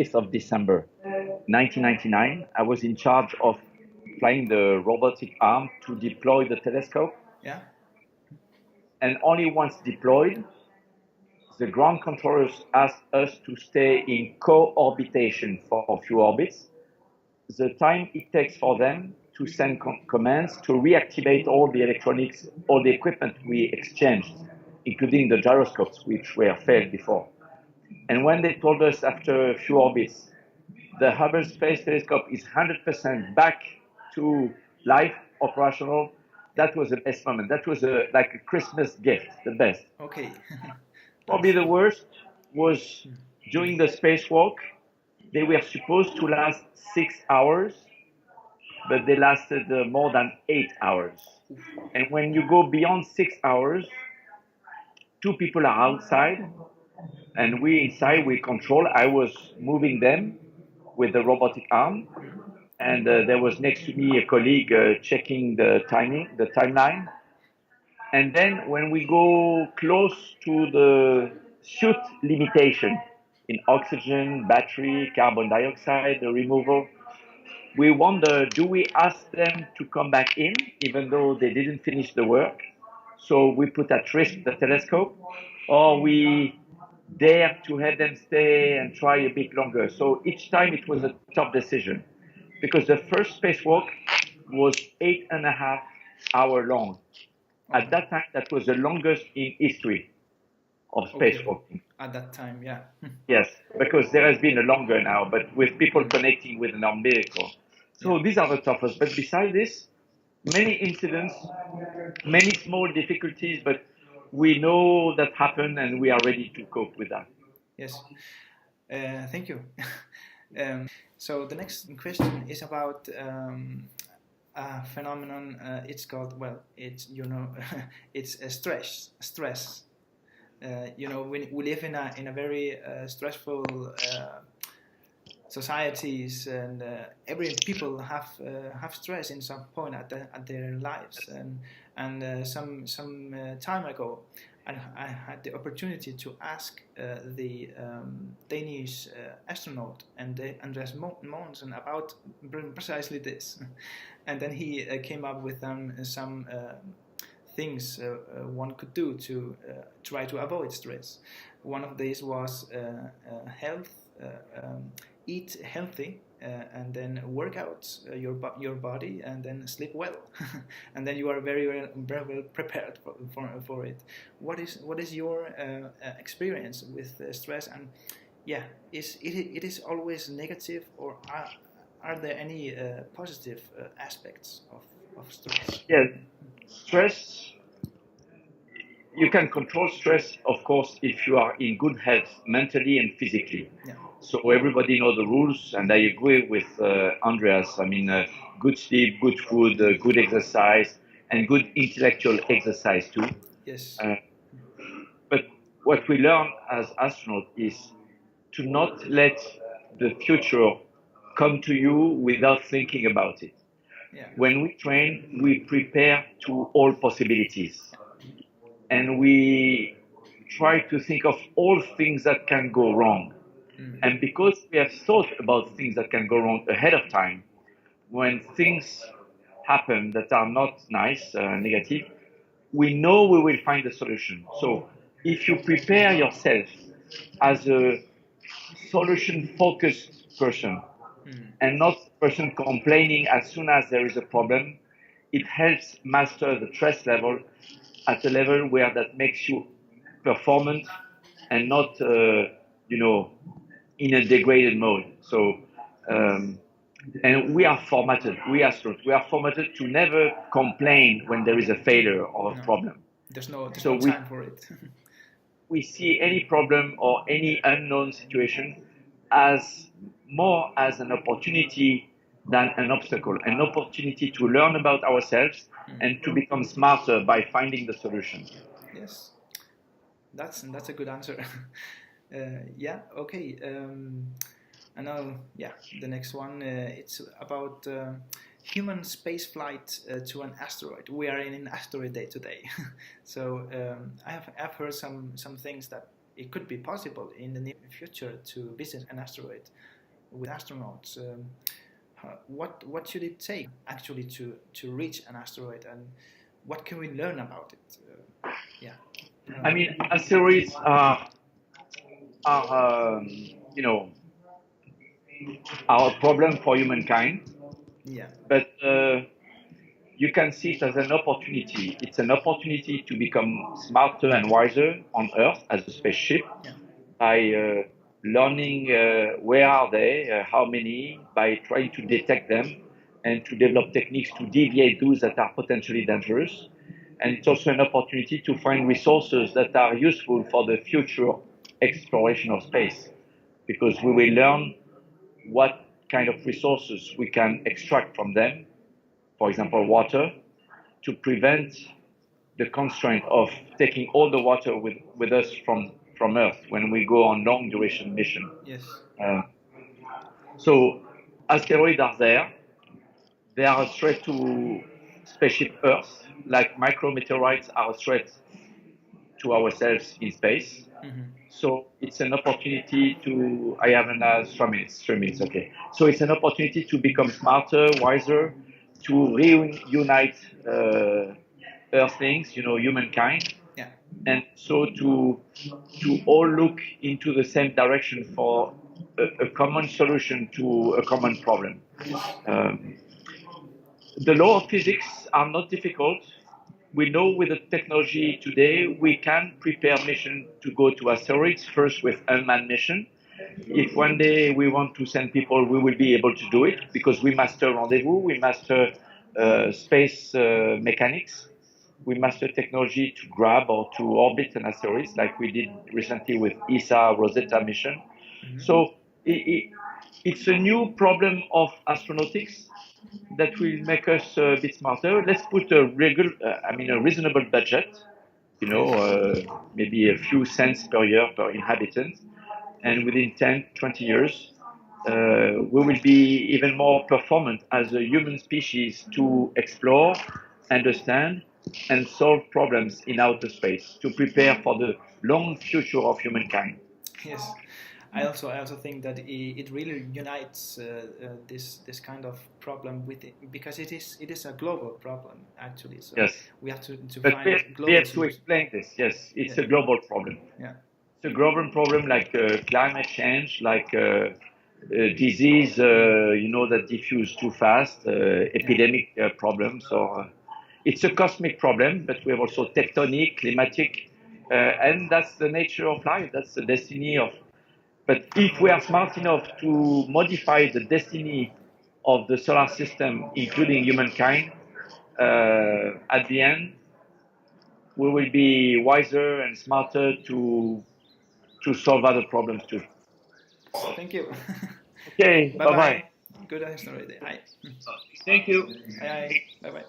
5th of December, 1999. I was in charge of flying the robotic arm to deploy the telescope. Yeah. And only once deployed, the ground controllers asked us to stay in co-orbitation for a few orbits. The time it takes for them to send commands to reactivate all the electronics, all the equipment we exchanged, including the gyroscopes, which were failed before. And when they told us after a few orbits, the Hubble Space Telescope is 100% back to life, operational, that was the best moment. That was like a Christmas gift, the best. Okay. Probably the worst was during the spacewalk. They were supposed to last 6 hours, but they lasted more than 8 hours. And when you go beyond 6 hours, two people are outside, and we inside, we control. I was moving them with the robotic arm, and there was next to me a colleague checking the timeline. And then when we go close to the suit limitation in oxygen, battery, carbon dioxide, the removal, we wonder, do we ask them to come back in, even though they didn't finish the work? So we put at risk the telescope, or we dare to have them stay and try a bit longer. So each time it was a tough decision, because the first spacewalk was 8.5 hours long. At that time, that was the longest in history of spacewalking. At that time, yeah. Yes, because there has been a longer now, but with people connecting with an umbilical. So these are the toughest. But besides this, many incidents, many small difficulties, but we know that happen and we are ready to cope with that. Yes. Thank you. So the next question is about a phenomenon. It's called, well, it's it's a stress. We live in a very stressful societies, and every people have stress in some point at their lives. And some time ago, I had the opportunity to ask the Danish astronaut and Andreas Mogensen about precisely this, and then he came up with some things one could do to try to avoid stress. One of these was health, eat healthy, and then work out your body, and then sleep well, and then you are very well prepared for it. What is your experience with stress? And it is always negative, or are there any positive aspects of stress? Yes, stress. You can control stress, of course, if you are in good health, mentally and physically. Yeah. So everybody knows the rules, and I agree with Andreas. I mean, good sleep, good food, good exercise, and good intellectual exercise too. Yes. But what we learn as astronauts is to not let the future come to you without thinking about it. Yeah. When we train, we prepare to all possibilities. And we try to think of all things that can go wrong. And because we have thought about things that can go wrong ahead of time, when things happen that are not nice, negative, we know we will find a solution. So if you prepare yourself as a solution-focused person and not a person complaining as soon as there is a problem, it helps master the stress level at a level where that makes you performant and not, in a degraded mode. So, and we are formatted, we astronauts, we are formatted to never complain when there is a failure or a problem. There's no time for it. We see any problem or any unknown situation as more as an opportunity than an obstacle, an opportunity to learn about ourselves and to become smarter by finding the solution. Yes, that's a good answer. Okay. And now, the next one, it's about human space flight to an asteroid. We are in an asteroid day today. So I've heard some things that it could be possible in the near future to visit an asteroid. with astronauts. What should it take actually to reach an asteroid, and what can we learn about it? Yeah. I mean, asteroids are are a problem for humankind, Yeah. but you can see it as an opportunity. It's an opportunity to become smarter and wiser on Earth as a spaceship Yeah. by learning where are they, how many, by trying to detect them and to develop techniques to deviate those that are potentially dangerous. And it's also an opportunity to find resources that are useful for the future exploration of space, because we will learn what kind of resources we can extract from them, for example, water, to prevent the constraint of taking all the water with us from Earth when we go on long duration mission. Yes. So asteroids are there. They are a threat to spaceship Earth, like micrometeorites are a threat to ourselves in space. Mm-hmm. So it's an opportunity to, I have another 3 minutes, okay. So it's an opportunity to become smarter, wiser, to reunite Earthlings, humankind, Yeah. and so to all look into the same direction for a common solution to a common problem. Yes. The law of physics are not difficult. We know with the technology today, we can prepare mission to go to asteroids, first with unmanned mission. If one day we want to send people, we will be able to do it because we master rendezvous, we master space mechanics, we master technology to grab or to orbit an asteroid, like we did recently with ESA Rosetta mission. Mm-hmm. So it's a new problem of astronautics that will make us a bit smarter. Let's put a reasonable budget, maybe a few cents per year per inhabitant, and within 10, 20 years, we will be even more performant as a human species to explore, understand, and solve problems in outer space to prepare for the long future of humankind. Yes, I also think that it really unites this kind of problem with it, because it is a global problem actually. So Yes, we have to but find we global have to solutions. explain this. Yes, it's Yeah. a global problem. Yeah. It's a global problem like climate change, like disease, that diffuse too fast, epidemic problems, or it's a cosmic problem, but we have also tectonic, climatic, and that's the nature of life. That's the destiny of. But if we are smart enough to modify the destiny of the solar system, including humankind, at the end, we will be wiser and smarter to solve other problems too. Thank you. Okay, Bye bye bye. bye. Good story. Bye. Thank you. Bye. Bye bye.